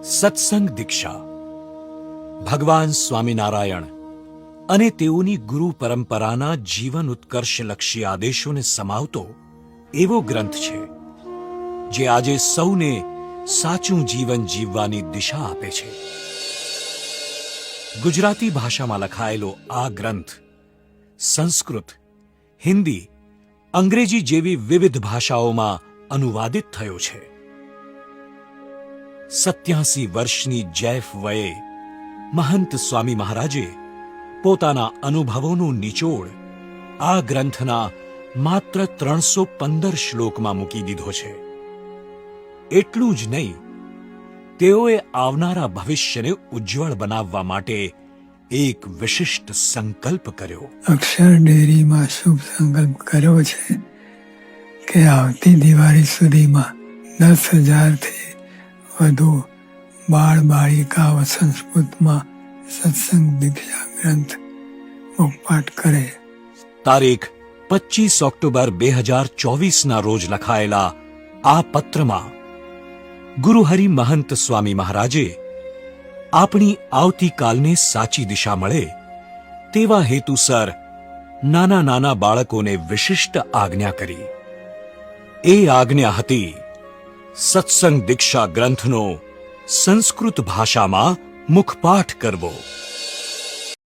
સત્સંગ દીક્ષા ભગવાન સ્વામિનારાયણ અને તેઓની ગુરુ પરંપરાના જીવન ઉત્કર્ષલક્ષી આદેશોને સમાવતો એવો ગ્રંથ છે જે આજે સૌને સાચું જીવન જીવવાની દિશા આપે છે. ગુજરાતી ભાષામાં લખાયેલો આ ગ્રંથ સંસ્કૃત, હિન્દી, અંગ્રેજી જેવી વિવિધ ભાષાઓમાં અનુવાદિત થયો છે. 87 વર્ષની જૈફ વયે મહંત સ્વામી મહારાજે પોતાના અનુભવોનું નિચોડ આ ગ્રંથના માત્ર 315 શ્લોકમાં મૂકી દીધો છે. એટલું જ નહીં, તેઓએ આવનારા ભવિષ્યને ઉજ્જવળ બનાવવા માટે એક વિશિષ્ટ સંકલ્પ કર્યો. અક્ષર ડેરીમાં શુભ સંકલ્પ કર્યો છે કે આવતી દિવાળી સુધીમાં 10,000થી વધુ બાળ બાળિકાઓ સંસ્કૃતમાં સત્સંગ દીક્ષા ગ્રંથ મુખપાઠ કરે. તારીખ 25 ઓક્ટોબર 2024ના રોજ લખાયેલા આ પત્રમાં ગુરુહરિ મહંત સ્વામી મહારાજે આપણી આવતીકાલને સાચી દિશા મળે તેવા હેતુસર નાના નાના બાળકોને વિશિષ્ટ આજ્ઞા કરી. એ આજ્ઞા હતી સત્સંગ દીક્ષા ગ્રંથનો સંસ્કૃત ભાષામાં મુખપાઠ કરવો.